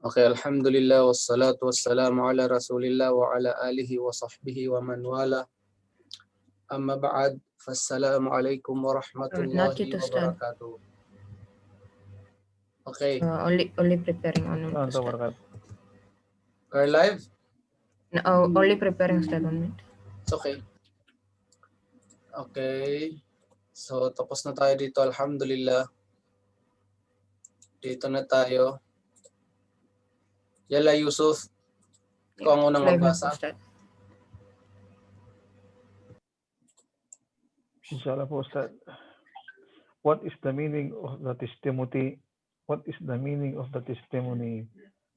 Okay, alhamdulillah wassalatu wassalamu ala rasulillah wa ala alihi wa sahbihi wa man wala. Amma ba'd, fassalamu alaikum wa Not rahmatullahi yet to wa start. barakatuh. Okay, Only preparing on to Anta start. Barakat. we're live? No, only preparing start 1 minute. It's okay. Okay, so tapos na tayo dito, alhamdulillah. Dito na tayo. Yala Yusuf, ikaw ang unang Live na po magbasa. start. Inshallah po, Ustad. What is the meaning of the testimony? What is the meaning of the testimony?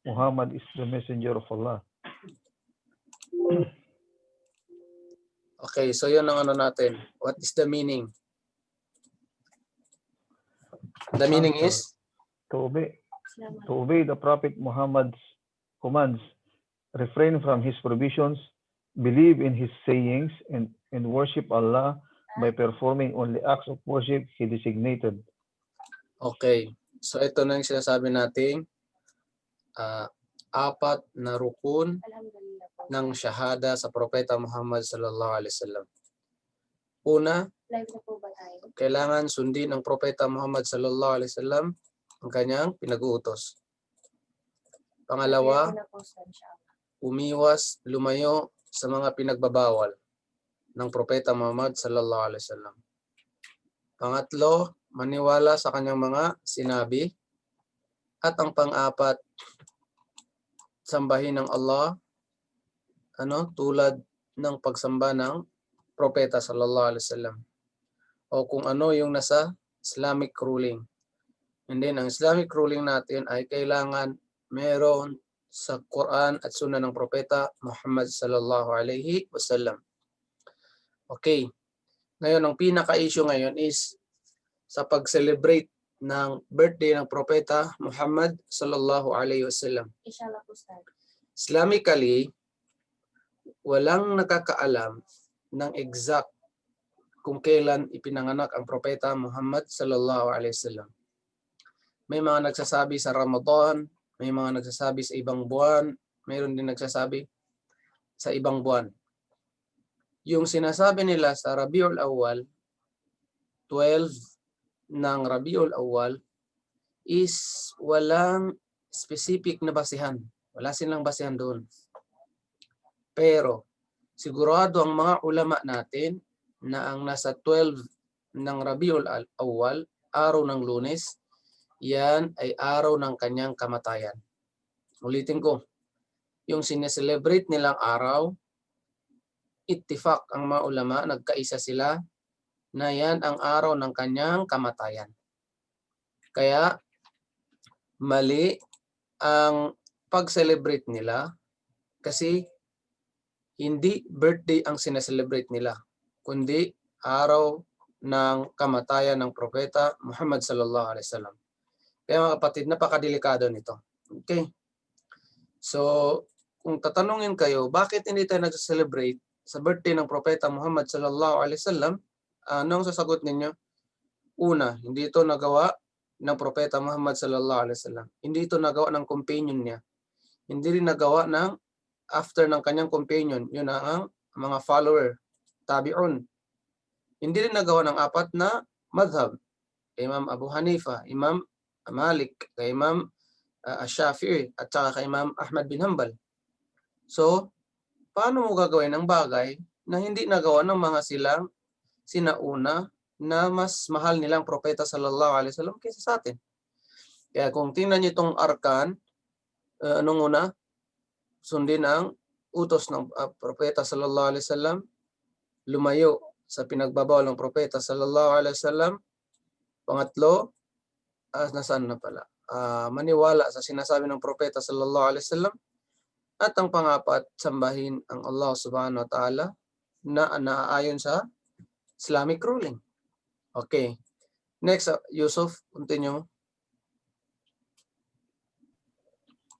Muhammad is the messenger of Allah. Okay, so yun ang ano natin. What is the meaning? The meaning is? To obey the Prophet Muhammad's commands, refrain from his prohibitions, believe in his sayings, and worship Allah by performing only acts of worship he designated. Okay, so ito na yung sinasabi nating apat na rukun ng shahada sa Propeta Muhammad sallallahu alaihi wasallam. Una, kailangan sundin ang Propeta Muhammad sallallahu alaihi wasallam ang kanyang pinag-uutos. Pangalawa, umiwas, lumayo sa mga pinagbabawal ng Propeta Muhammad sallallahu alaihi wasallam. Pangatlo, maniwala sa kanyang mga sinabi. At ang pang-apat, sambahin ng Allah tulad ng pagsamba ng Propeta sallallahu alaihi wasallam. O kung ano yung nasa Islamic ruling. And then, ang Islamic ruling natin ay kailangan meron sa Quran at Sunnah ng Propeta Muhammad sallallahu alaihi wasallam. Okay. Ngayon, ang pinaka-issue ngayon is sa pag-celebrate ng birthday ng Propeta Muhammad sallallahu alaihi wasallam. Islamically, walang nakakaalam ng exact kung kailan ipinanganak ang Propeta Muhammad sallallahu alaihi wasallam. May mga nagsasabi sa Ramadan, may mga nagsasabi sa ibang buwan, mayroon din nagsasabi sa ibang buwan. Yung sinasabi nila sa Rabiul Awwal, 12 ng Rabiul Awwal, is walang specific na basihan. Wala silang basihan doon. Pero, sigurado ang mga ulama natin na ang nasa 12 ng Rabiul Awwal, araw ng Lunes, yan ay araw ng kanyang kamatayan. Ulitin ko, yung sineselebrate nilang araw, ittifaq ang mga ulama, nagkaisa sila na yan ang araw ng kanyang kamatayan. Kaya, mali ang pag-celebrate nila kasi hindi birthday ang sineselebrate nila, kundi araw ng kamatayan ng Propeta Muhammad sallallahu alaihi wasallam. Kaya mga kapatid, napakadelikado nito. Okay? So, kung tatanungin kayo, bakit hindi tayo nag-celebrate sa birthday ng Propeta Muhammad sallallahu alaihi wasallam? Anong sasagot ninyo? Una, hindi ito nagawa ng Propeta Muhammad sallallahu alaihi wasallam. Hindi ito nagawa ng companion niya. Hindi rin nagawa ng after ng kanyang companion, yun ang mga follower, tabi'un. Hindi rin nagawa ng apat na madhab. Imam Abu Hanifa, Imam Malik, kay Imam Shafi'i, at saka kay Imam Ahmad bin Hanbal. So, paano mo gagawin ang bagay na hindi nagawa ng mga silang sinauna na mas mahal nilang Propeta sallallahu alaihi wasallam kaysa sa atin? Kaya kung tingnan niyo itong arkan, anong una? Sundin ang utos ng Propeta sallallahu alaihi wasallam, lumayo sa pinagbabawal ng Propeta sallallahu alaihi wasallam. Pangatlo, nasaan na pala? Maniwala sa sinasabi ng Propeta sallallahu alaihi wasallam. At ang pangapat, sambahin ang Allah subhanahu wa ta'ala na naaayon sa Islamic ruling. Okay. Next, Yusuf, continue.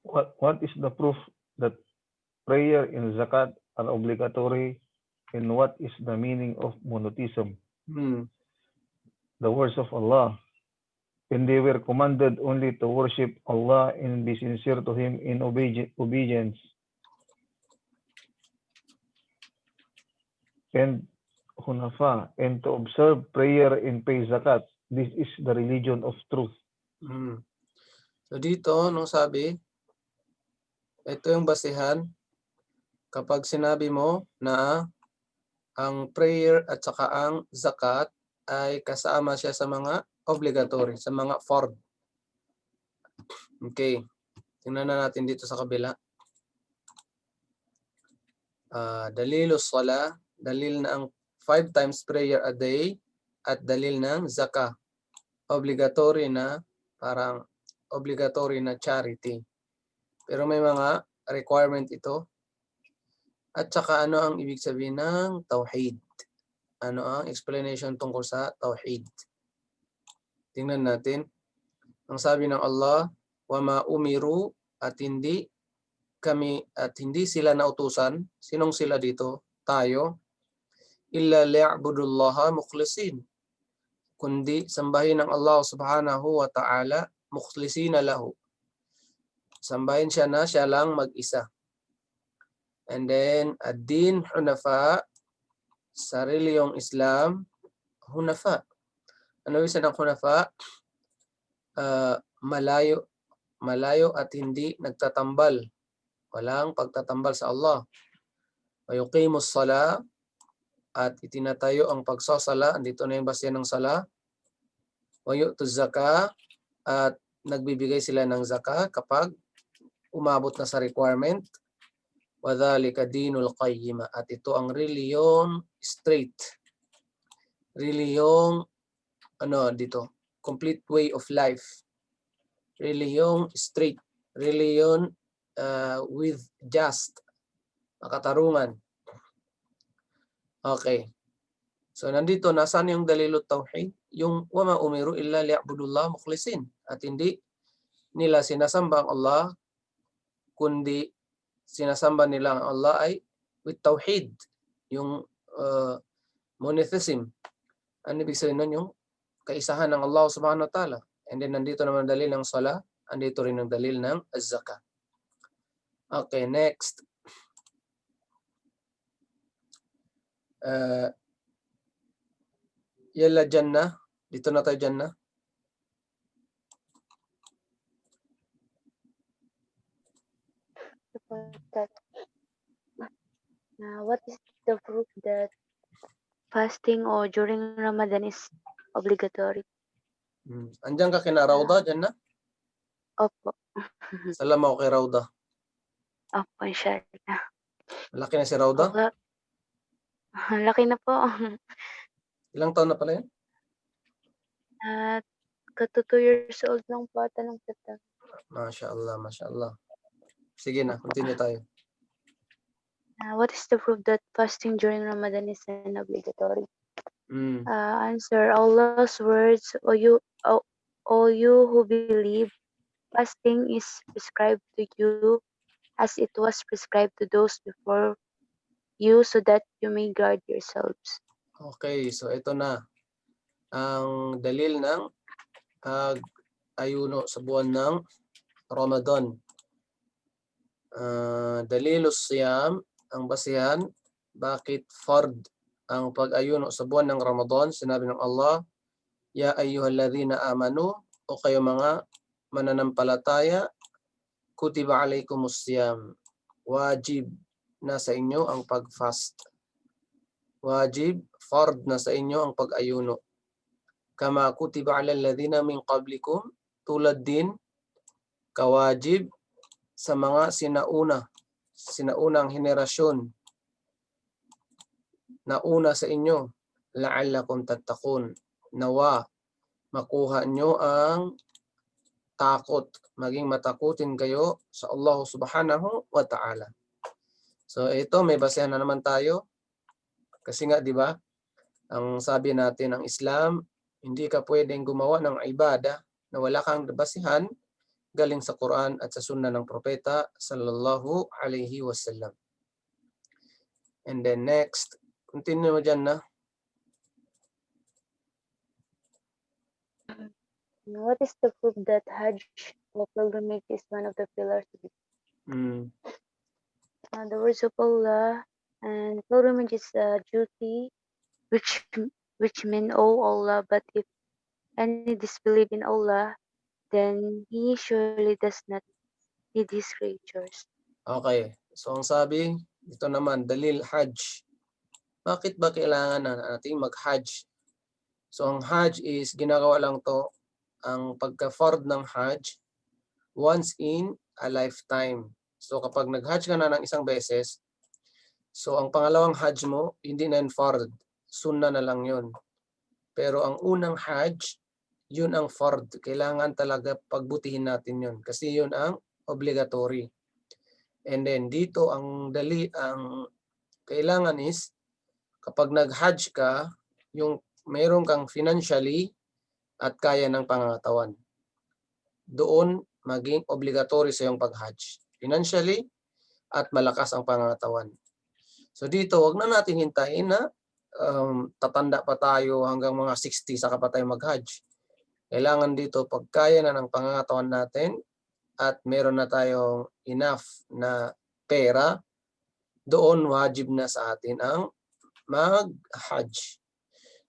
What is the proof that prayer and zakat are obligatory, and what is the meaning of monotheism? The words of Allah, and they were commanded only to worship Allah and be sincere to Him in obedience and hunafa, and to observe prayer and pay zakat. This is the religion of truth. So dito, nung sabi, ito yung basihan kapag sinabi mo na ang prayer at saka ang zakat ay kasama siya sa mga obligatory, sa mga fard. Okay. Tingnan na natin dito sa kabila. Dalilus sala, dalil na ang 5 times prayer a day at dalil ng zakah. Obligatory na, parang obligatory na charity. Pero may mga requirement ito. At saka ano ang ibig sabihin ng tauhid? Ano ang explanation tungkol sa tauhid? Tingnan natin. Ang sabi ng Allah, wama umiru, at hindi sila nautusan. Sinong sila dito? Tayo. Illa li'abudullaha mukhlisin. Kundi sambahin ng Allah subhanahu wa ta'ala mukhlisina lahu. Sambahin siya na siya lang mag-isa. And then, ad-din hunafa, sa reliyong Islam, hunafa. Ano ibig sabihin ng hunafa? Malayo at hindi nagtatambal. Walang pagtatambal sa Allah. Wa yuqimus sala, at itinatayo ang pagsasala. Andito na yung basihan ng sala. Wa yu'tuz zakah, at nagbibigay sila ng zakah kapag umabot na sa requirement. Wa dhalika dinul qayyima, at ito ang reliyong straight. Reliyong complete way of life. Reliyong straight. Reliyon with just, makatarungan. Okay. So nandito, nasaan yung dalilot tauhid? Yung wama umiru illa li'abudullah mukhlisin. At hindi nila sinasamba ang Allah, kundi sinasamba nila ang Allah ay with tauhid. Yung monotheism. Ano ibig sabihin nun? Yung kaisahan ng Allah subhanahu wa ta'ala. And then nandito naman ang dalil ng sala, andito rin ang dalil ng az-zakah. Okay, next. Yalla Jannah. Dito na tayo Jannah. What is the proof that fasting or during Ramadan is obligatory? Andiyan ka kina Rauda, Jannah? Opo. Salam ako kay Rauda. Opo, inshallah. Malaki na si Rauda? Okay. Laki na po. Ilang taon na pala yan? At kato 2 years old lang po ata ng September. MashaAllah, MashaAllah. Sige na, continue tayo. What is the proof that fasting during Ramadan is an obligatory? Answer, Allah's words, O you who believe, fasting is prescribed to you as it was prescribed to those before you, so that you may guard yourselves. Okay, so ito na ang dalil ng ayuno sa buwan ng Ramadan. Dalilus siyam, ang basihan, bakit fard ang pag-ayuno sa buwan ng Ramadan. Sinabi ng Allah, ya ayyuhalladhina amanu, o kayo mga mananampalataya, kutiba alaykumus siyam, wajib na sa inyo ang pag-fast. Wajib, fard na sa inyo ang pag-ayuno. Kama kutiba alal ladhina min qablikum, tulad din kawajib sa mga sinaunang henerasyon na una sa inyo, la'allakum tattaqun, nawa makuha nyo ang takot, maging matakutin kayo sa Allah subhanahu wa ta'ala. So ito, may basehan na naman tayo. Kasi nga, di ba, ang sabi natin ng Islam, hindi ka pwedeng gumawa ng ibadah na wala kang basihan galing sa Quran at sa Sunnah ng Propeta sallallahu alaihi wasallam. And then next, continue mo dyan na. What is the proof that Hajj or pilgrimage is one of the pillars of Mm. the words of Allah, and pilgrimage is a duty which which men owe Allah, but if any disbelieve in Allah, then he surely does not need his creatures. Okay. So ang sabi, ito naman, dalil Hajj. Bakit ba kailangan na natin mag-Hajj? So ang Hajj is, ginagawa lang to, ang pagka-fard ng Hajj, once in a lifetime. So kapag nag-Hajj ka na ng isang beses, so ang pangalawang Hajj mo, hindi na yun fard. Sunnah na lang yun. Pero ang unang Hajj, yun ang fard. Kailangan talaga pagbutihin natin yun. Kasi yun ang obligatory. And then dito ang kailangan is kapag nag-Hajj ka, yung mayroon kang financially at kaya ng pangangatawan. Doon maging obligatory sa iyong pag-Hajj. Financially at malakas ang pangangatawan. So dito, wag na natin hintayin na tatanda pa tayo hanggang mga 60 saka pa tayo mag-Hajj. Kailangan dito, pag kaya na ng pangangatawan natin at meron na tayong enough na pera, doon wajib na sa atin ang mag-Hajj.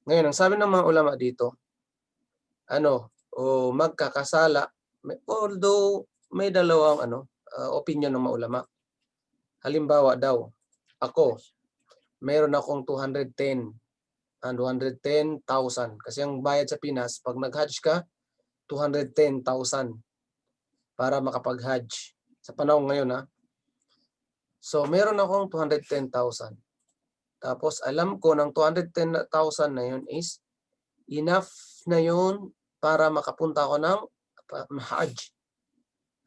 Ngayon, ang sabi ng mga ulama dito, magkakasala, although may dalawang opinion ng mga ulama. Halimbawa daw, ako, meron akong 210,000. Kasi ang bayad sa Pinas, pag nag-Hajj ka, 210,000 para makapag-Hajj. Sa panahon ngayon, ha? So, meron akong 210,000. Tapos, alam ko ng 210,000 na yun is enough na yun para makapunta ako ng Hajj.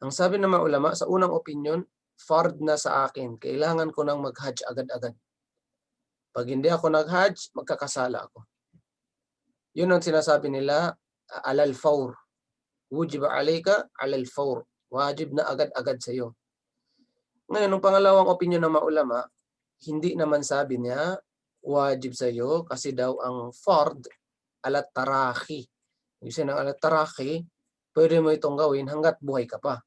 Ang sabi ng mga ulama, sa unang opinion, fard na sa akin. Kailangan ko nang mag-Hajj agad-agad. Pag hindi ako nag-Hajj, magkakasala ako. Yun ang sinasabi nila, alal fawr. Wujiba alayka alal fawr. Wajib na agad-agad sa iyo. Ngayon, ang pangalawang opinion ng mga ulama, hindi naman sabi niya, wajib sa iyo kasi daw ang fard alat taraki. Kasi ng alat taraki, pwede mo itong gawin hanggat buhay ka pa.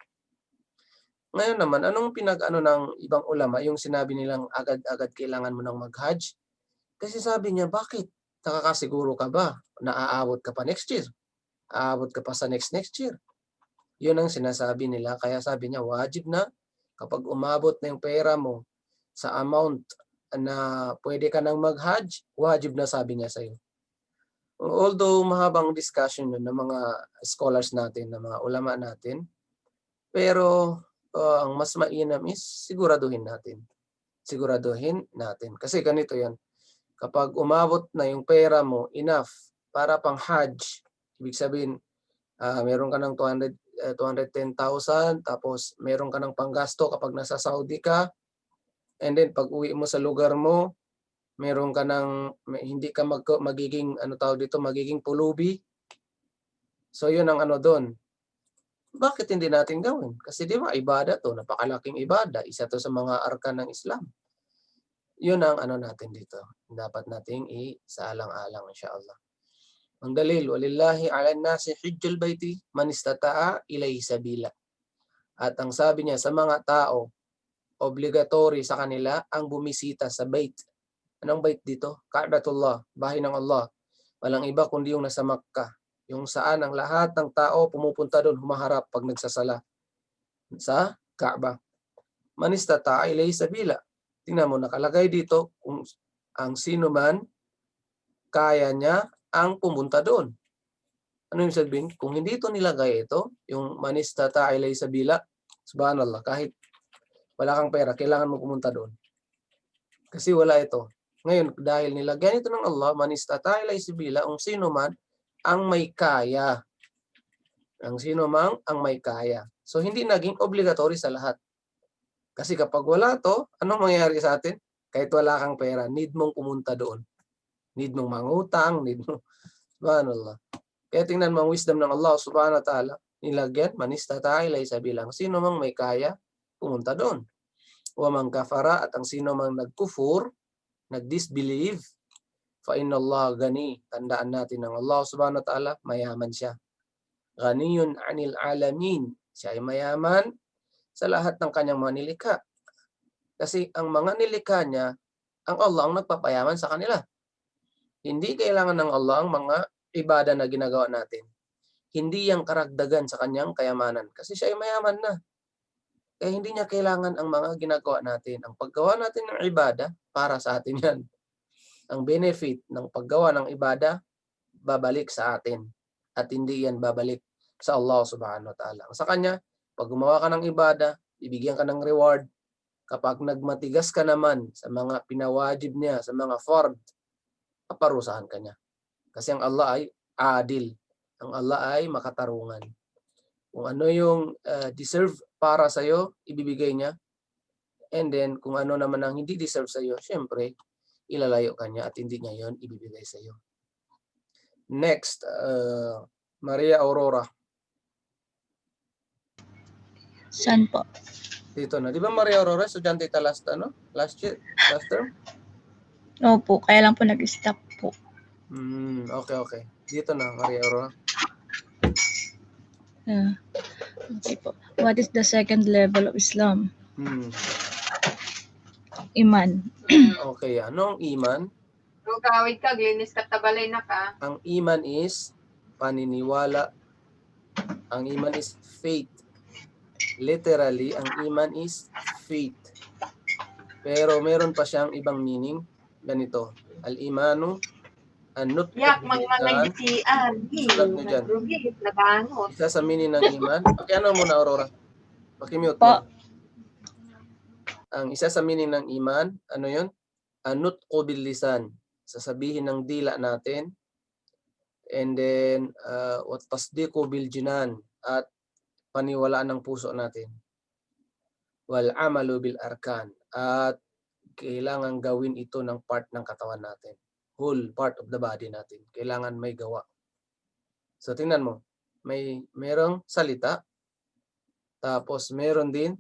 Ngayon naman, anong pinag-ano ng ibang ulama, yung sinabi nilang agad-agad kailangan mo nang mag-Hajj? Kasi sabi niya, bakit? Nakakasiguro ka ba na aabot ka pa next year? Aabot ka pa sa next year? Yun ang sinasabi nila. Kaya sabi niya, wajib na kapag umabot na yung pera mo sa amount na pwede ka nang mag-Hajj, wajib na sabi niya sa'yo. Although mahabang discussion yun ng mga scholars natin, ng mga ulama natin, pero ang mas mainam is siguraduhin natin. Kasi ganito yan. Kapag umabot na yung pera mo enough para pang Hajj, ibig sabihin, meron ka ng 210,000, tapos meron ka ng panggasto kapag nasa Saudi ka, and then pag uwi mo sa lugar mo, meron ka ng, hindi ka magiging pulubi. So yun ang doon. Bakit hindi natin gawin? Kasi di ba, ibada to, napakalaking ibada. Isa to sa mga arkan ng Islam. Yun ang natin dito. Dapat nating isaalang-alang, insyaAllah. Ang dalil, walillahi ala nasi hijjul baiti man istata'a ilayhi sabila. At ang sabi niya sa mga tao, obligatory sa kanila ang bumisita sa bait. Anong bait dito? Ka'batullah, bahay ng Allah. Walang iba kundi yung nasa Makkah. Yung saan ang lahat ng tao pumupunta doon, humaharap pag nagsasala sa Kaaba. Man istata'a ilayhi sabila. Tingnan mo, nakalagay dito kung ang sino man kaya niya ang pumunta doon. Ano yung sabihin? Kung hindi ito nilagay yung man istata'a ilayhi sabila, subhanallah, kahit wala kang pera, kailangan mo pumunta doon. Kasi wala ito. Ngayon, dahil nilagyan ito ng Allah, man istata'a ilayhi sabila, kung sino man ang may kaya. Ang sino mang ang may kaya. So, hindi naging obligatory sa lahat. Kasi kapag wala to, anong mangyayari sa atin? Kahit wala kang pera, need mong pumunta doon. Need mong mangutang, subhanallah. Kaya tingnan mo ang wisdom ng Allah subhanahu wa ta'ala, nilagyan, man istata'a ilayhi sabila. Sino mang may kaya, pumunta doon. Wa man kafara, at ang sino mang nagkufur, nag-disbelieve, fa inna Allah gani. Tandaan natin ng Allah subhanahu wa ta'ala, mayaman siya. Ghaniyun 'anil 'alamin. Siya ay mayaman sa lahat ng kanyang mga nilikha. Kasi ang mga nilikha niya, ang Allah ang nagpapayaman sa kanila. Hindi kailangan ng Allah ang mga ibadah na ginagawa natin. Hindi yang karagdagan sa kanyang kayamanan. Kasi siya ay mayaman na. Kaya hindi niya kailangan ang mga ginagawa natin. Ang paggawa natin ng ibadah, para sa atin yan. Ang benefit ng paggawa ng ibadah, babalik sa atin. At hindi yan babalik sa Allah subhanahu wa ta'ala. Sa kanya, pag gumawa ka ng ibadah, bibigyan ka ng reward. Kapag nagmatigas ka naman sa mga pinawajib niya, sa mga fard, paparusahan ka niya. Kasi ang Allah ay adil. Ang Allah ay makatarungan. Kung ano yung deserve para sa'yo, ibibigay niya. And then, kung ano naman ang hindi deserve sa'yo, syempre, ilalayo ka niya at hindi niya yon ibibigay sa'yo. Next, Maria Aurora. Saan po? Dito na. Di ba Maria Aurora, estudyante ka last term? Opo, kaya lang po nag-stop po. Okay. Dito na, Maria Aurora. Okay po. What is the second level of Islam? Iman. Okay, anong iman? Kawid ka, glinis ka, tabalay na ka. Ang iman is paniniwala. Ang iman is faith. Literally, ang iman is faith. Pero meron pa siyang ibang meaning. Ganito. Al-imanu an-nutqu bil-lisan. Sulat niyo dyan. Isa sa meaning ng iman. Ano muna, Aurora? Pakimute mo. Ang isa sa meaning ng iman, ano yun? An-nutqu bil-lisan. Sasabihin ng dila natin. And then, wat tasdiqu bil-jinan. At paniwalaan ng puso natin. Wal amalu bil arkan. At kailangan gawin ito ng part ng katawan natin. Whole part of the body natin. Kailangan may gawa. So tingnan mo, merong salita, tapos meron din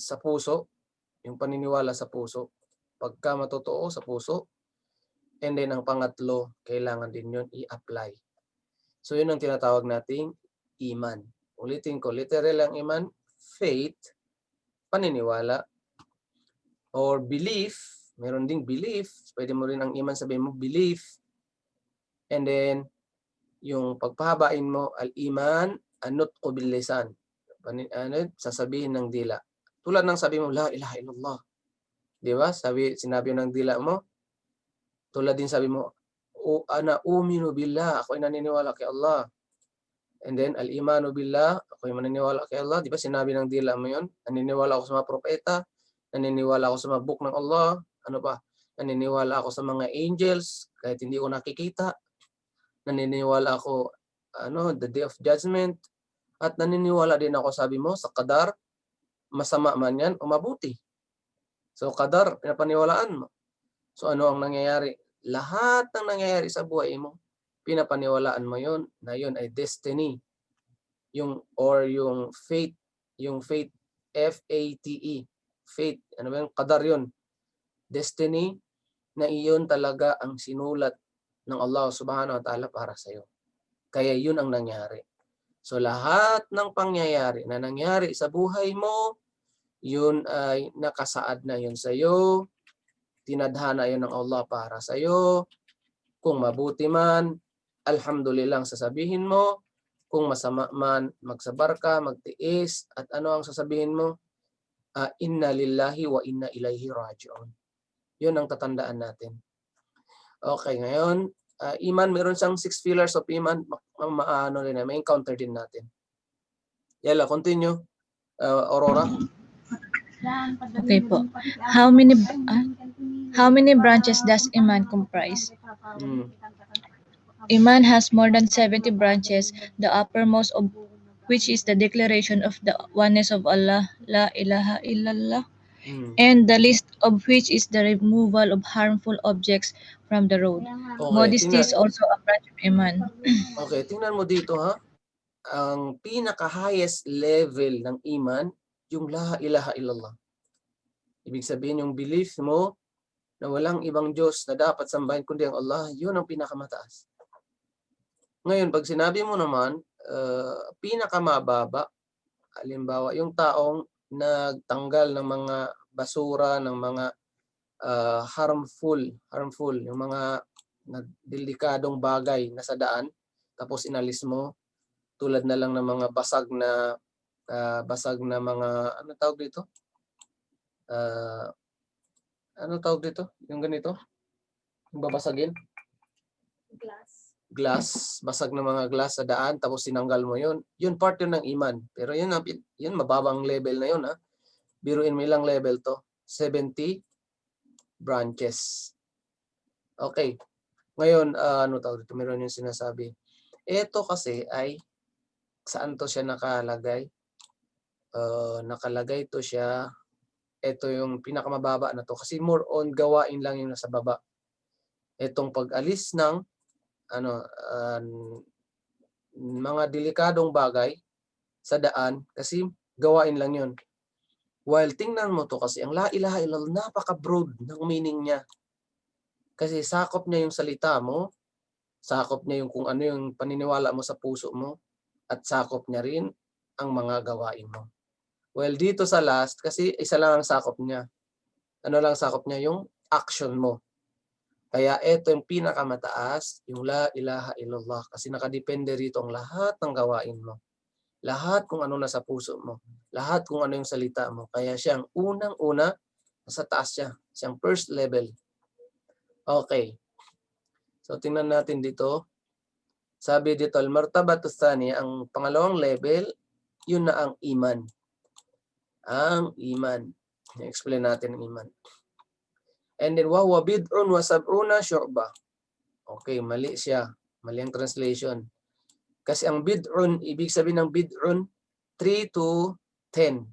sa puso, yung paniniwala sa puso. Pagka matotoo sa puso, and then ang pangatlo, kailangan din yun i-apply. So yun ang tinatawag nating iman. Ulitin ko, literal ang iman, faith, paniniwala, or belief. Meron ding belief. Pwede mo rin ang iman sabihin mo, belief. And then, yung pagpahabain mo, al-iman, an-nutqu bil-lisan. Sasabihin ng dila. Tulad ng sabi mo, la ilaha illallah. Di ba? Sinabi ng dila mo. Tulad din sabi mo, ana uminu billah. Ako ay naniniwala kay Allah. And then, al-imanu billah. Ako ay maniniwala kay Allah. Di ba? Sinabi ng dila mo yun. Naniniwala ako sa mga propeta. Naniniwala ako sa mga book ng Allah. Ano pa? Naniniwala ako sa mga angels kahit hindi ko nakikita. Naniniwala ako the day of judgment. At naniniwala din ako, sabi mo, sa qadar, masama man yan o mabuti. So qadar, pinapaniwalaan mo. So ano ang nangyayari? Lahat ng nangyayari sa buhay mo, pinapaniwalaan mo yun, na yun ay destiny. Yung fate, F-A-T-E. Fate, ano ba yung qadar yun? Destiny na iyon talaga ang sinulat ng Allah subhanahu wa ta'ala para sa iyo. Kaya yun ang nangyari. So lahat ng pangyayari na nangyari sa buhay mo, yun ay nakasaad na yun sa iyo. Tinadhana yun ng Allah para sa iyo. Kung mabuti man, alhamdulillah sasabihin mo. Kung masama man, magsabar ka, magtiis. At ano ang sasabihin mo? Inna lillahi wa inna ilaihi raji'un. Yun ang tatandaan natin. Okay, ngayon, iman, meron siyang 6 pillars of iman. May encounter din natin. Yala, continue. Aurora. Okay po. How many branches does Iman comprise? Iman has more than 70 branches, the uppermost of which is the declaration of the oneness of Allah, la ilaha illallah, and the least of which is the removal of harmful objects from the road. Okay, Modesty is also a branch of Iman. Okay, tingnan mo dito ha. Ang pinaka-highest level ng iman, yung la ilaha illallah. Ibig sabihin yung belief mo na walang ibang Diyos na dapat sambahin kundi ang Allah, yun ang pinakamataas. Ngayon, pag sinabi mo naman, pinakamababa, halimbawa yung taong nagtanggal ng mga basura, ng mga harmful, yung mga delikadong bagay na sa daan, tapos inalis mo, tulad na lang ng mga basag na mga, ano tawag dito? Ano tawag dito? Yung ganito? Yung babasagin? Glass. Basag na mga glass sa daan, tapos sinanggal mo yun. Yun part yun ng iman. Pero yun mababang level na yun. Ha? Biruin mo ilang level to? 70 branches. Okay. Ngayon, ano tawag dito? Meron yung sinasabi. Ito kasi ay, saan to siya nakalagay? Nakalagay to siya, ito yung pinakamababa na to kasi more on gawain lang yung nasa baba. Itong pag-alis ng mga delikadong bagay sa daan kasi gawain lang yun. While tingnan mo to kasi ang la ilaha illallah, napaka-broad ng meaning niya. Kasi sakop niya yung salita mo, sakop niya yung kung ano yung paniniwala mo sa puso mo, at sakop niya rin ang mga gawain mo. Well, dito sa last, kasi isa lang ang sakop niya. Ano lang sakop niya? Yung action mo. Kaya ito yung pinakamataas, yung la ilaha illallah. Kasi nakadepende rito ang lahat ng gawain mo. Lahat kung ano nasa puso mo. Lahat kung ano yung salita mo. Kaya siyang unang-una, nasa taas siya. Siyang first level. Okay. So, tingnan natin dito. Sabi dito, al-martabatu thani, ang pangalawang level, yun na ang iman. Ang iman. I-explain natin ang iman. And then, wahuwa bid'un wa sab'una syu'bah. Okay, mali siya. Mali ang translation. Kasi ang bid'un, ibig sabihin ng bid'un, 3 to 10.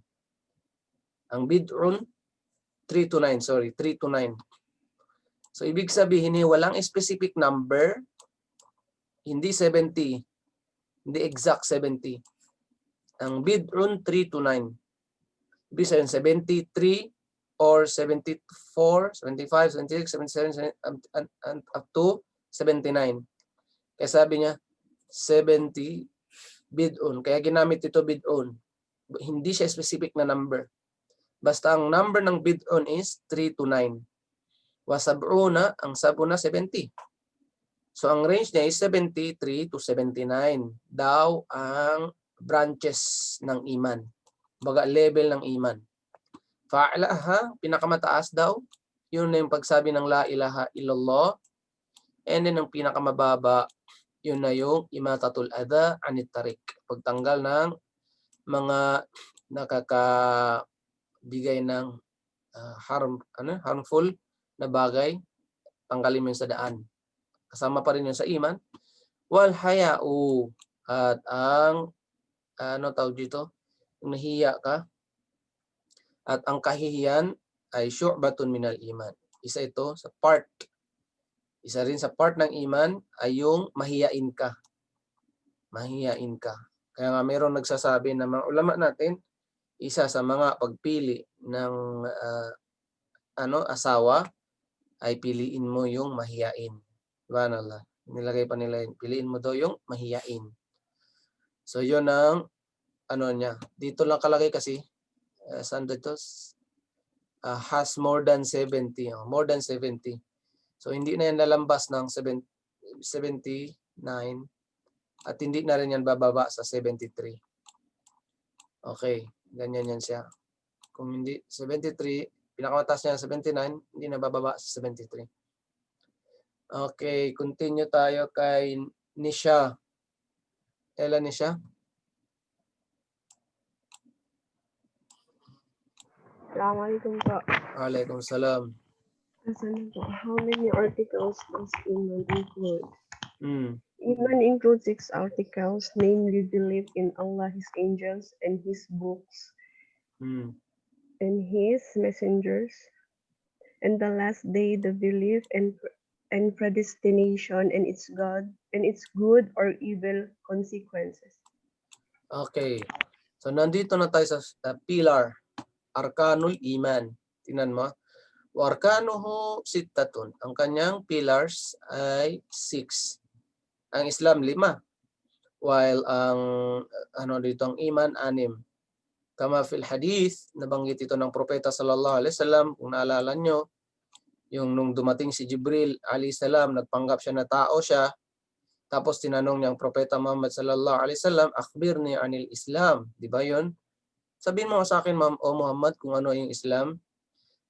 Ang bid'un, 3 to 9. Sorry, 3 to 9. So, ibig sabihin, walang specific number, hindi 70. Hindi exact 70. Ang bid'un, 3 to 9. Ibig sabihin, 73 or 74, 75, 76, 77, and up to 79. Kaya sabi niya, 70 bid'un. Kaya ginamit ito bid'un. Hindi siya specific na number. Basta ang number ng bid'un is 3 to 9. Wasab'una, ang sab'una 70. So ang range niya is 73 to 79. Daw ang branches ng iman. Baga level ng iman. Fa'alaha, pinakamataas daw. Yun na yung pagsabi ng la ilaha illallah. And then ang pinakamababa, yun na yung imatatul adha anit tarik. Pagtanggal ng mga nakakabigay ng harmful na bagay, tanggalin mo yun sa daan. Kasama pa rin yun sa iman. Wal haya'u, at ang tawag dito, yung nahiya ka, at ang kahihiyan ay syu'batun minal iman. Isa ito sa part. Isa rin sa part ng iman ay yung mahiyain ka. Mahiyain ka. Kaya nga mayroong nagsasabi na mga ulama natin, isa sa mga pagpili ng asawa ay piliin mo yung mahiyain. Subhanallah. Nilagay pa nila yun. Piliin mo daw yung mahiyain. So yun ang niya. Dito lang kalagay kasi saan dito? Has more than 70. More than 70. So, hindi na yan lalambas ng 79 at hindi na rin yan bababa sa 73. Okay. Ganyan yan siya. Kung hindi 73, pinakamataas niya 79, hindi na bababa sa 73. Okay. Continue tayo kay Nisha. Ella Nisha? Assalamualaikum Pak. Waalaikumsalam. How many articles does Iman include? Iman includes 6 articles, namely belief in Allah, His angels, and His books, and His messengers, and the last day, the belief and predestination, and its God, and its good or evil consequences. Okay. So, nandito na tayo sa pillar. Arkanul Iman. Tingnan mo. Warkanuhu sittatun. Ang kanyang pillars ay 6. Ang Islam 5. while ang dito ang iman 6. Kama fil hadith, nabanggit ito ng propeta sallallahu alaihi wasallam, kung naalala nyo, yung nung dumating si Jibril alayhi salam, nagpanggap siya na tao siya, tapos tinanong niya ang propeta Muhammad sallallahu alaihi wasallam, akhbirni anil Islam, di ba yun? Sabihin mo sa akin, o Muhammad, kung ano yung Islam.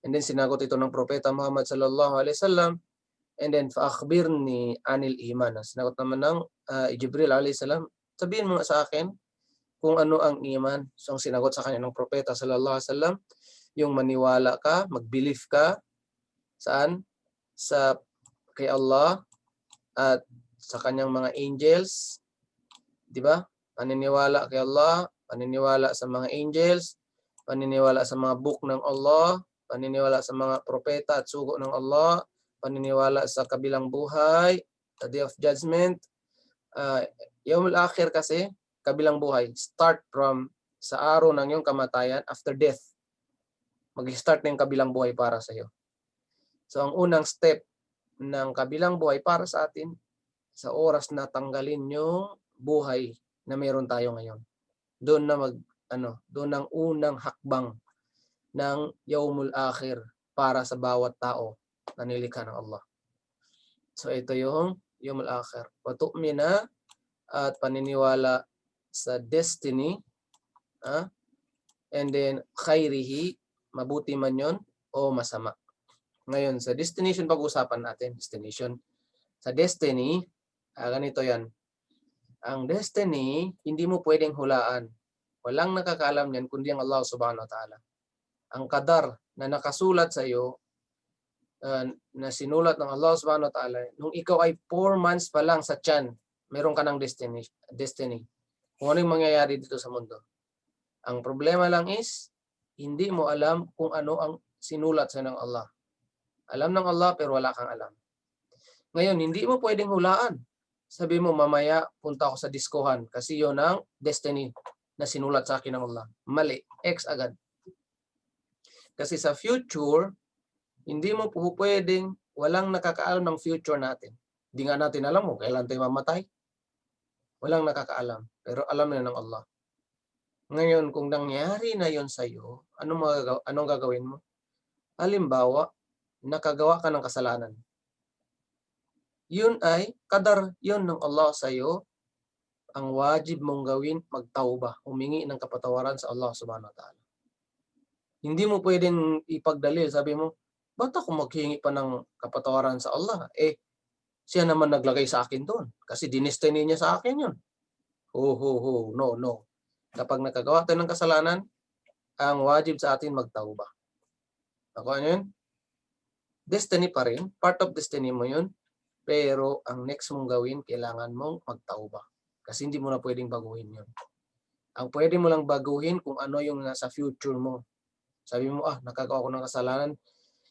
And then sinagot ito ng propeta Muhammad sallallahu alaihi wasallam, and then fa-akhbirni anil iman. Sinagot naman ng Jibril alayhi salam, sabihin mo sa akin kung ano ang iman. So ang sinagot sa kanya ng propeta sallallahu alaihi wasallam, yung maniwala ka, mag-believe ka saan? Sa kay Allah at sa kanyang mga angels, di ba? Paniniwala kay Allah, paniniwala sa mga angels, paniniwala sa mga book ng Allah, paniniwala sa mga propeta at sugo ng Allah, paniniwala sa kabilang buhay, the day of judgment. Yawmul akhir kasi, kabilang buhay, start from sa araw ng iyong kamatayan after death. Mag-start na yung kabilang buhay para sa iyo. So ang unang step ng kabilang buhay para sa atin, sa oras na tanggalin yung buhay na meron tayo ngayon. Doon na doon ang unang hakbang ng Yawmul Akhir para sa bawat tao na nilikha ng Allah. So ito yung Yawmul Akhir. Wa tu'mina, at paniniwala sa destiny, and then khairihi, mabuti man yon o masama. Ngayon, sa destination pag-usapan natin, destination. Sa destiny, ganito yan. Ang destiny, hindi mo pwedeng hulaan. Walang nakakaalam yan kundi ang Allah subhanahu wa ta'ala. Ang qadar na nakasulat sa iyo, na sinulat ng Allah subhanahu wa ta'ala, nung ikaw ay 4 months pa lang sa tiyan, meron ka ng destiny. Kung ano yung mangyayari dito sa mundo. Ang problema lang is, hindi mo alam kung ano ang sinulat sa ng Allah. Alam ng Allah pero wala kang alam. Ngayon, hindi mo pwedeng hulaan. Sabi mo, mamaya punta ako sa diskohan kasi yun ang destiny na sinulat sa akin ng Allah. Mali. X agad. Kasi sa future, hindi mo pwedeng, walang nakakaalam ng future natin. Hindi nga natin alam mo kailan tayo mamatay. Walang nakakaalam. Pero alam na ng Allah. Ngayon, kung nangyari na yon sa iyo, anong gagawin mo? Halimbawa, nakagawa ka ng kasalanan. Yun ay qadar yun ng Allah sa iyo. Ang wajib mong gawin, magtauba, humingi ng kapatawaran sa Allah subhanahu wa ta'ala. Hindi mo pwedeng ipagdalil, sabi mo, ba't ako maghingi pa ng kapatawaran sa Allah? Siya naman naglagay sa akin doon. Kasi dinestiny niya sa akin yun. No. Kapag nakagawa tayo ng kasalanan, ang wajib sa atin magtauba. Ako ano yun? Destiny pa rin. Part of destiny mo yun. Pero ang next mong gawin, kailangan mong magtauba. Kasi hindi mo na pwedeng baguhin yun. Ang pwede mo lang baguhin kung ano yung nasa future mo. Sabi mo, nakagawa ko ng kasalanan.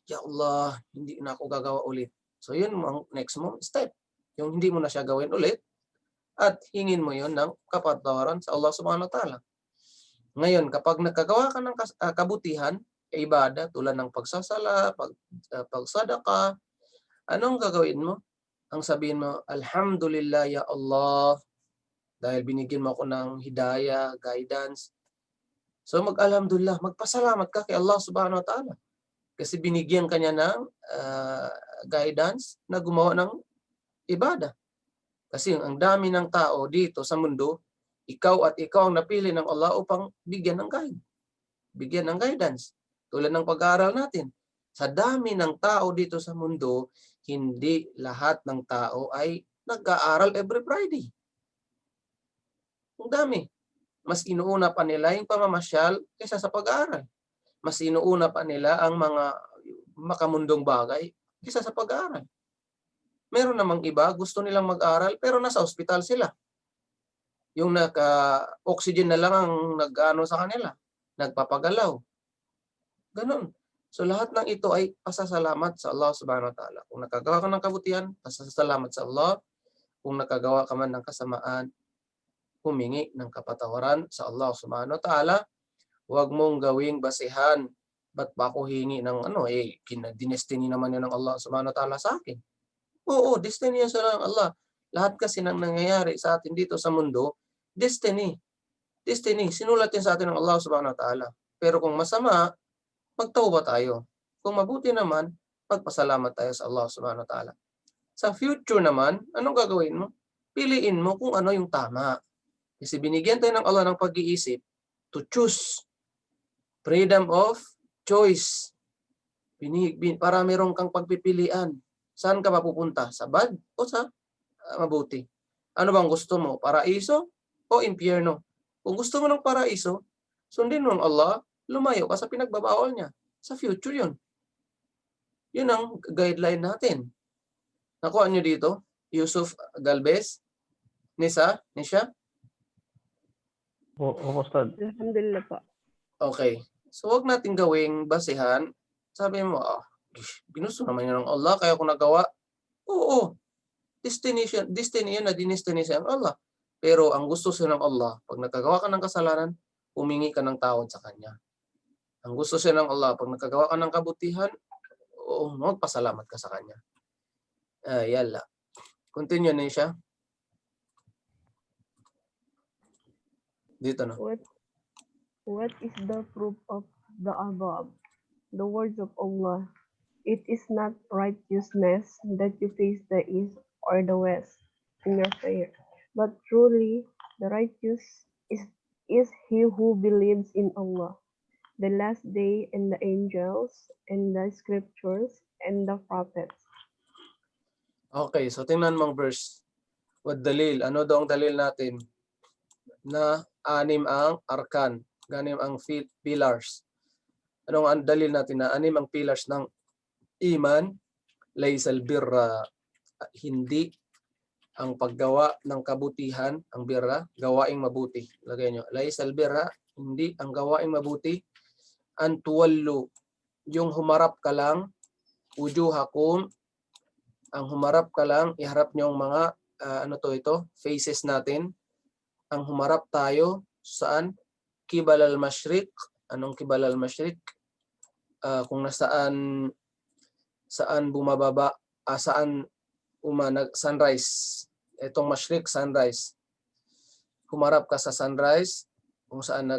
Ya Allah, hindi na ako gagawa ulit. So yun ang next mo step. Yung hindi mo na siya gawin ulit at hingin mo yun ng kapatawaran sa Allah subhanahu wa ta'ala. Ngayon, kapag nakagawa ka ng kabutihan, ibadah tulad ng pagsasala, pagsadaka, anong gagawin mo? Ang sabihin mo, Alhamdulillah ya Allah, dahil binigyan mo ako ng hidayah, guidance. So mag-alhamdulillah, magpasalamat ka kay Allah subhanahu wa ta'ala. Kasi binigyan ka niya ng guidance na gumawa ng ibadah. Kasi ang dami ng tao dito sa mundo, ikaw ang napili ng Allah upang bigyan ng guide. Bigyan ng guidance. Tulad ng pag-aaral natin. Sa dami ng tao dito sa mundo, hindi lahat ng tao ay nag-aaral every Friday. Ang dami. Mas inuuna pa nila yung pamamasyal kaysa sa pag-aaral. Mas inuuna pa nila ang mga makamundong bagay kaysa sa pag-aaral. Meron namang iba, gusto nilang mag-aral pero nasa ospital sila. Yung naka-oxygen na lang ang nag-ano sa kanila, nagpapagalaw. Ganon. So lahat ng ito ay pasasalamat sa Allah subhanahu wa ta'ala. Kung nakagawa ka ng kabutihan, pasasalamat sa Allah. Kung nakagawa ka man ng kasamaan, humingi ng kapatawaran sa Allah subhanahu wa ta'ala. Huwag mong gawing basihan. Ba't ba ako hingi ng dinestiny naman yan ng Allah subhanahu wa ta'ala sa akin? Oo, destiny yan sa Allah. Lahat kasi ng nangyayari sa atin dito sa mundo, destiny. Destiny. Sinulat yan sa atin ng Allah subhanahu wa ta'ala. Pero kung masama, magtauba tayo. Kung mabuti naman, magpasalamat tayo sa Allah subhanahu wa ta'ala. Sa future naman, anong gagawin mo? Piliin mo kung ano yung tama. Kasi binigyan tayo ng Allah ng pag-iisip to choose. Freedom of choice. Para meron kang pagpipilian. Saan ka mapupunta? Sa bad o sa mabuti? Ano bang gusto mo? Paraiso o impyerno? Kung gusto mo ng paraiso, sundin mo ang Allah, lumayo ka sa pinagbabawal niya. Sa future yun. Yun ang guideline natin. Nakuha nyo dito? Yusuf Galvez? Nisha? Opo, Ustad. Alhamdulillah po. Okay. So, wag natin gawing basihan. Sabi mo, ginusto naman yun ng Allah, kaya ako nagawa. Oo. Destiny yun na dinestiny siya ng Allah. Pero ang gusto siya ng Allah, pag nagkagawa ka ng kasalanan, humingi ka ng tawad sa Kanya. Ang gusto siya ng Allah, pag nagkagawa ka ng kabutihan, magpasalamat ka sa Kanya. Yala. Continue na siya. Dito na. What is the proof of the above? The words of Allah. It is not righteousness that you face the east or the west in your prayer, but truly the righteous is he who believes in Allah, the last day, and the angels, and the scriptures, and the prophets. Okay, so tingnan mong verse. What dalil? Ano daw ang dalil natin? Na 6 ang arkan, 6 ang pillars. Anong ang dalil natin na 6 ang pillars ng iman? Laysal birra, hindi ang paggawa ng kabutihan, ang birra, gawaing mabuti. Lagay nyo. Laysal birra, hindi ang gawaing mabuti. An tuwallu, yung humarap ka lang, wujuhakum, ang humarap ka lang, iharap nyo ang mga, faces natin. Ang humarap tayo, saan? Qibal al-Mashriq. Anong Qibal al-Mashriq? Kung nasaan, saan bumababa, saan sunrise. Itong Mashriq, sunrise. Humarap ka sa sunrise, kung saan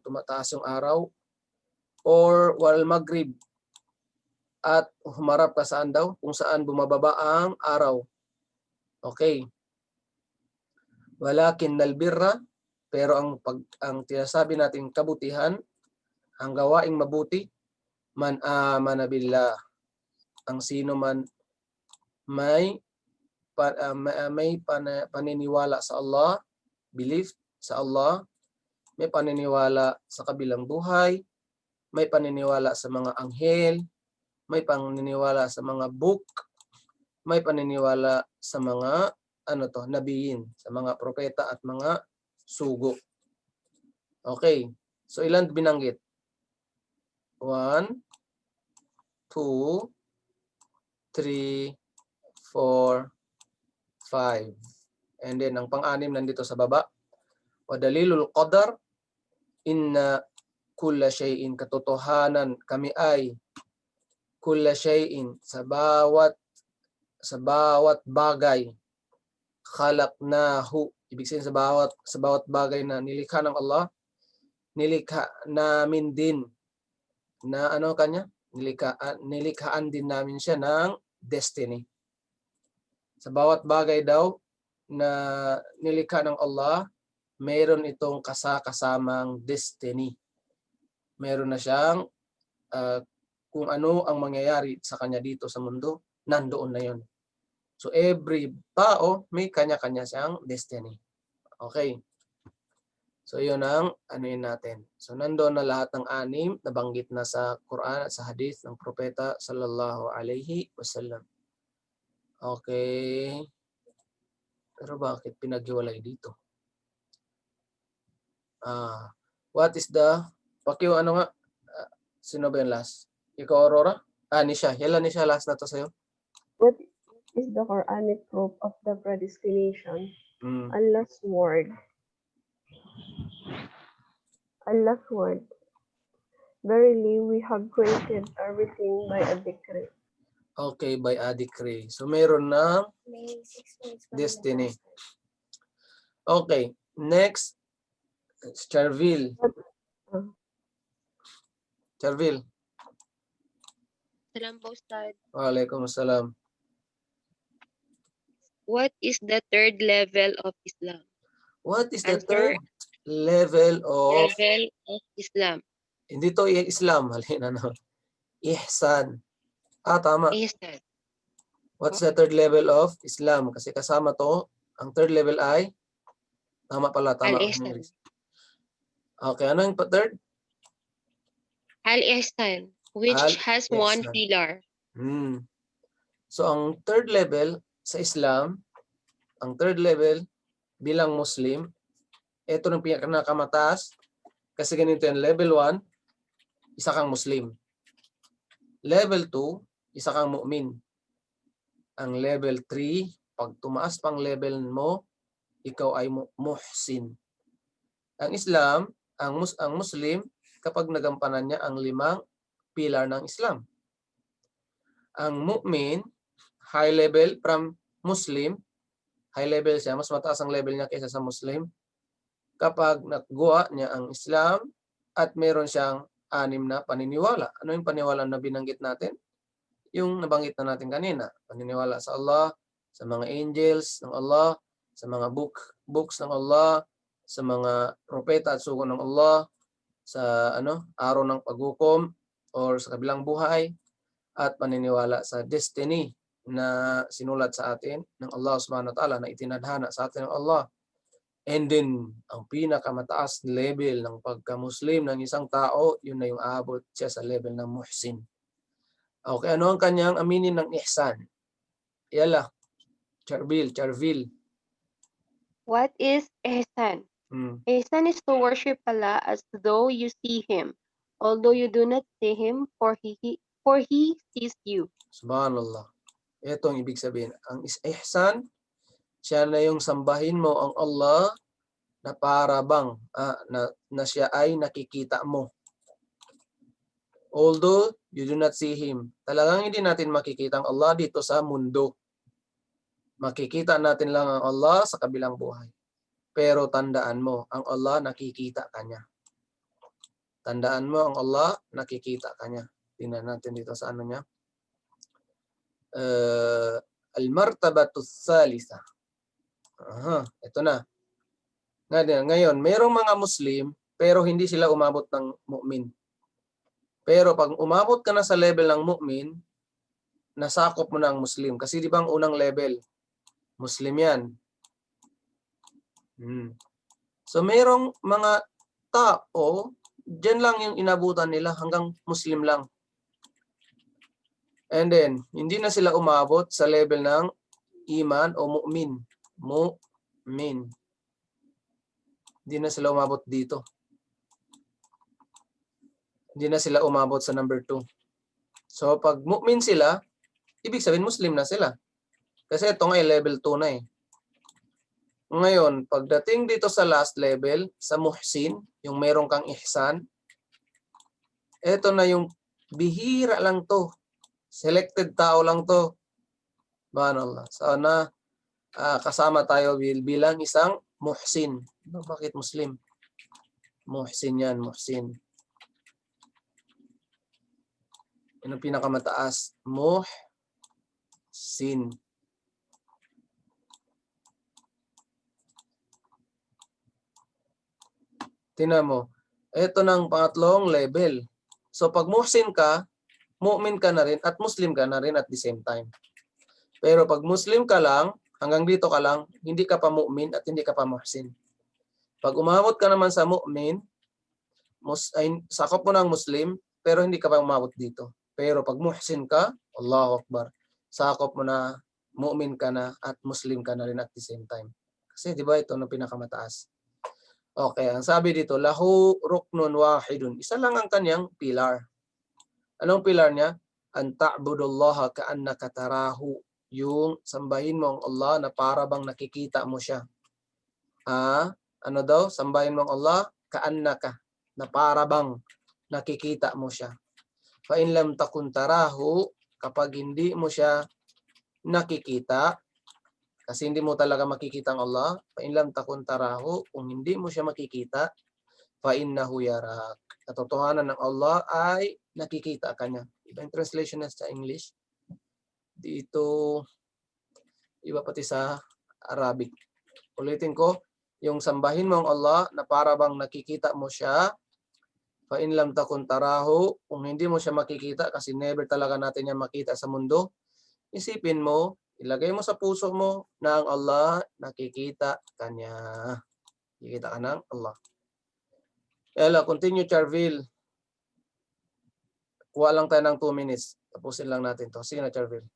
tumataas yung araw. Or wal Maghrib. At humarap ka saan daw? Kung saan bumababa ang araw. Okay. Walakin nalbirra, pero ang tinasabi nating kabutihan, ang gawaing mabuti, man amana billah, ang sino man may paniniwala sa Allah, belief sa Allah, may paniniwala sa kabilang buhay, may paniniwala sa mga anghel, may paniniwala sa mga book, may paniniwala sa mga nabiyin, sa mga propeta at mga sugo. Okay. So ilan binanggit? 1, 2, 3, 4, 5. And then ang pang-anim nandito sa baba. Wa dalilul qadar, inna kulla shay'in, katotohanan kami ay kulla shay'in, sa bawat bagay, khalaqnahu, ibig sabihin sa bawat bagay na nilikha ng Allah, nilikha namin din na kanya, nilikhaan din namin siya ng destiny. Sa bawat bagay daw na nilikha ng Allah, mayroon itong kasamang destiny. Meron na siyang kung ano ang mangyayari sa kanya dito sa mundo, nandoon na yon. So every tao may kanya-kanya siyang destiny. Okay. So yun ang natin. So nandoon na lahat ng 6 nabanggit na sa Quran at sa hadith ng propeta sallallahu alaihi wasallam. Okay. Pero bakit pinaghiwalay dito? What is the sino ba yung last? Ikaw, Aurora? Nisha. Nisha, last na to sa'yo. What is the Quranic proof of the predestination? Allah's word. Allah's word. Verily, we have created everything by a decree. Okay, by a decree. So meron ng destiny. Okay, next, Charville. Charville. Salam po, Ustad. Waalaikumsalam. What is the third level of Islam? What is the Answer. third level of, Level of Islam. hindi to Islam, halina na. Ihsan. Tama. Ihsan. What's the third level of Islam? Kasi kasama to, ang third level ay, tama pala, tama. Al-Ihsan. Okay, ano yung third? Al-Ihsan, which has one Al-Ihsan. pillar. So, ang third level sa Islam, ang third level bilang Muslim, ito ng pinakamataas kasi ganito yan. Level 1, isa kang Muslim. Level 2, isa kang mu'min. Ang level 3, pag tumaas pang level mo, ikaw ay muhsin. Ang Islam, ang Muslim, kapag nagampanan niya ang 5 pilar ng Islam. Ang mu'min, high level from Muslim, high level siya, mas mataas ang level niya kaysa sa Muslim. Kapag nagawa niya ang Islam at meron siyang 6 na paniniwala. Ano yung paniniwala na binanggit natin? Yung nabanggit na natin kanina. Paniniwala sa Allah, sa mga angels ng Allah, sa mga books ng Allah, sa mga propeta at sugo ng Allah, sa araw ng paghukom or sa kabilang buhay, at paniniwala sa destiny na sinulat sa atin ng Allah subhanahu wa ta'ala, na itinadhana sa atin ng Allah. And then, ang pinakamataas level ng pagka-Muslim ng isang tao, yun na yung aabot siya sa level ng muhsin. Okay, ano ang kanyang aminin ng ihsan? Yala, Charville. What is Ihsan? Ihsan is to worship Allah as though you see Him, although you do not see Him, for He sees you. Subhanallah. Ito ang ibig sabihin. Ang ihsan, siya na yung sambahin mo ang Allah na para bang na siya ay nakikita mo. Although you do not see Him. Talagang hindi natin makikita ang Allah dito sa mundo. Makikita natin lang ang Allah sa kabilang buhay. Pero tandaan mo, ang Allah nakikita kanya. Tandaan mo, ang Allah nakikita kanya. Tingnan natin dito sa ano niya. Al-martabatu thalitha. Ito na. Ngayon, mayroong mga Muslim, pero hindi sila umabot ng mu'min. Pero pag umabot ka na sa level ng mu'min, nasakop mo na ang Muslim. Kasi di ba ang unang level, Muslim yan. So mayroong mga tao, dyan lang yung inabutan nila hanggang Muslim lang. And then, hindi na sila umabot sa level ng iman o mu'min. Mu'min. Hindi na sila umabot dito. Hindi na sila umabot sa number 2. So, pag mu'min sila, ibig sabihin Muslim na sila. Kasi ito nga level 2 na eh. Ngayon, pagdating dito sa last level, sa muhsin, yung meron kang ihsan, ito na yung bihira lang to. Selected tao lang to. Subhanallah. Sana kasama tayo bilang isang muhsin. Bakit Muslim? Muhsin yan, muhsin. Yan ang pinakamataas. Muhsin. Tingnan mo. Ito ng pangatlong level. So pag muhsin ka, mu'min ka na rin at Muslim ka na rin at the same time. Pero pag Muslim ka lang, hanggang dito ka lang, hindi ka pa mu'min at hindi ka pa muhsin. Pag umabot ka naman sa mu'min, sakop mo ng Muslim, pero hindi ka pa umabot dito. Pero pag muhsin ka, Allahu Akbar, sakop mo na, mu'min ka na at Muslim ka na rin at the same time. Kasi di ba ito na pinakamataas? Okay, ang sabi dito, lahu ruknun wahidun. Isa lang ang kanyang pilar. Anong pilar niya? An ta'budullaha ka'annaka tarahu. Yung sambahin mo ang Allah na para bang nakikita mo siya. Ano daw? Sambahin mo ang Allah ka'annaka, na para bang nakikita mo siya. Fa in lam takun tarahu kapag hindi mo siya nakikita, kasi hindi mo talaga makikita ang Allah, fa in lam takun tarahu, kung hindi mo siya makikita, fa innahu yarak. Katotohanan ng Allah ay nakikita ka niya. Iba yung translation na sa English. Dito, iba pati sa Arabic. Ulitin ko, yung sambahin mo ang Allah na para bang nakikita mo siya, fa in lam takun tarahu, kung hindi mo siya makikita, kasi never talaga natin niya makita sa mundo, isipin mo, ilagay mo sa puso mo na ang Allah nakikita ka niya. Nakikita ka ng Allah. Ella, continue, Charville. Kuha lang tayo ng 2 minutes. Tapusin lang natin to. Sige na, Charville.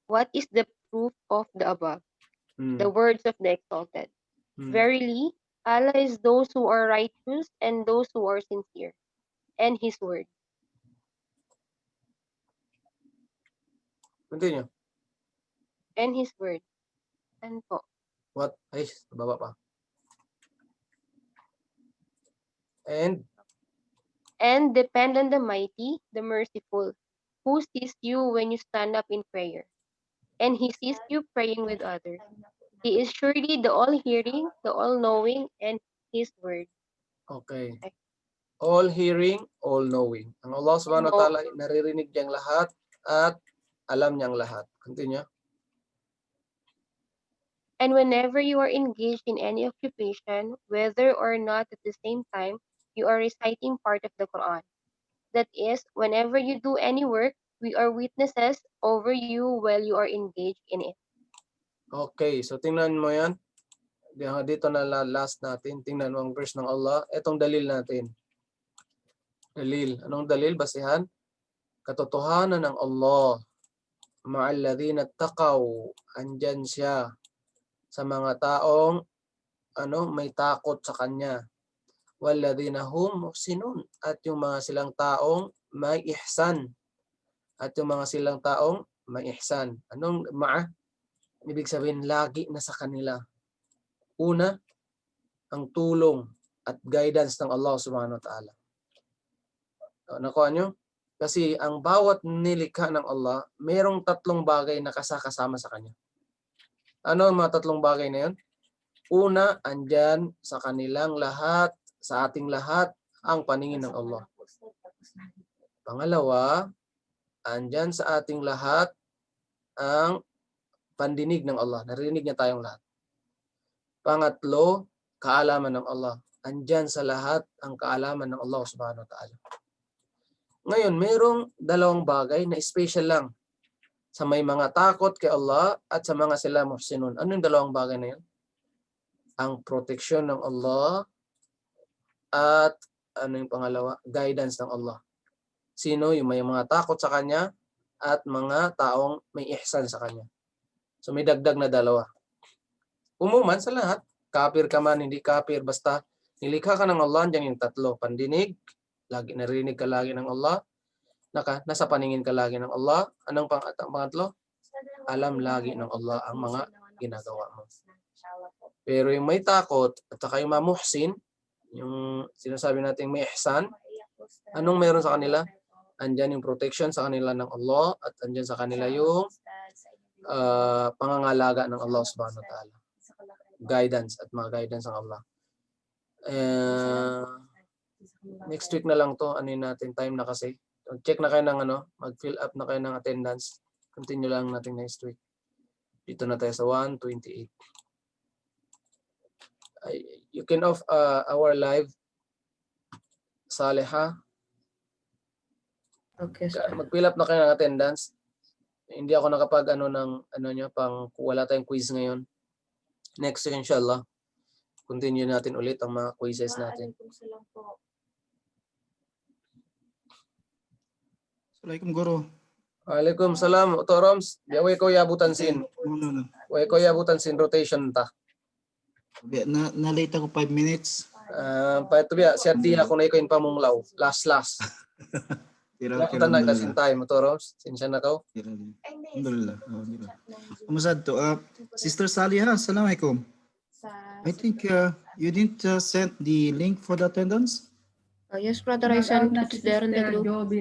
What is the proof of the above? The words of the exalted. Verily, Allah is those who are righteous and those who are sincere. And His word. Continue. And His word. Ano po? What? Ay, baba pa. And depend on the mighty, the merciful, who sees you when you stand up in prayer. And He sees you praying with others. He is surely the all-hearing, the all-knowing, and His word. Okay. All-hearing, all-knowing. Ang Allah subhanahu wa ta'ala, naririnig niyang lahat at alam niyang lahat. Continue. And whenever you are engaged in any occupation, whether or not at the same time, you are reciting part of the Quran. That is, whenever you do any work, we are witnesses over you while you are engaged in it. Okay, so tingnan mo yan. Dito na last natin. Tingnan mo ang verse ng Allah. Itong dalil natin. Dalil. Anong dalil? Basihan? Katotohanan ng Allah. Ma'alladhina taqaw. Andyan siya sa mga taong may takot sa kanya. Walladhina hum muhsinun. At yung mga silang taong may ihsan. At yung mga silang taong may ihsan. Anong ma'a? Ibig sabihin, lagi na sa kanila. Una, ang tulong at guidance ng Allah subhanahu wa ta'ala. Nakuha nyo? Kasi ang bawat nilikha ng Allah, mayroong 3 bagay na kasama sa kanya. Ano ang mga 3 bagay na yun? Una, andyan sa kanilang lahat, sa ating lahat, ang paningin ng Allah. Pangalawa, andyan sa ating lahat ang pandinig ng Allah. Narinig niya tayong lahat. Pangatlo, kaalaman ng Allah. Andyan sa lahat ang kaalaman ng Allah subhanahu wa ta'ala. Ngayon, mayroong 2 bagay na special lang sa may mga takot kay Allah at sa mga sila muhsinun. Ano yung 2 bagay na yun? Ang proteksyon ng Allah at ano yung pangalawa? Guidance ng Allah. Sino? Yung may mga takot sa Kanya at mga taong may ihsan sa Kanya. So may dagdag na 2. Umuman sa lahat, kafir ka man, hindi kafir, basta nilikha ka ng Allah, dyan yung 3. Pandinig, lagi narinig ka lagi ng Allah, nasa paningin ka lagi ng Allah. Anong pangatlo? Alam lagi ng Allah ang mga ginagawa mo. Pero yung may takot at saka yung mamuhsin, yung sinasabi natin may ihsan, anong meron sa kanila? Andyan yung protection sa kanila ng Allah at andyan sa kanila yung pangangalaga ng Allah subhanahu wa ta'ala. Guidance at mga guidance ng Allah. Next week na lang to, natin, time na kasi. Check na kayo ng mag-fill up na kayo ng attendance. Continue lang natin next week. Dito na tayo sa 1:28. You can off our live. Saleha. Okay, sir. Mag-fill up na kayo ng attendance. Hindi ako nakapag wala tayong quiz ngayon. Next week inshallah. Continue natin ulit ang mga quizzes natin. Assalamualaikum guru. Waalaikumsalam. Oto Roms, way ko yabutan sin. Way ko yabutan sin rotation ta. Na late ako 5 minutes. Pa ito biya, siya di ako na ikaw in pamunglaw. Last. Yabutan na kasin time, Oto Roms. Sinsya na ka. Alhamdulillah. Umasad to. Sister Saliha, assalamualaikum. I think you didn't send the link for the attendance? Yes, brother, I sent it there in the group.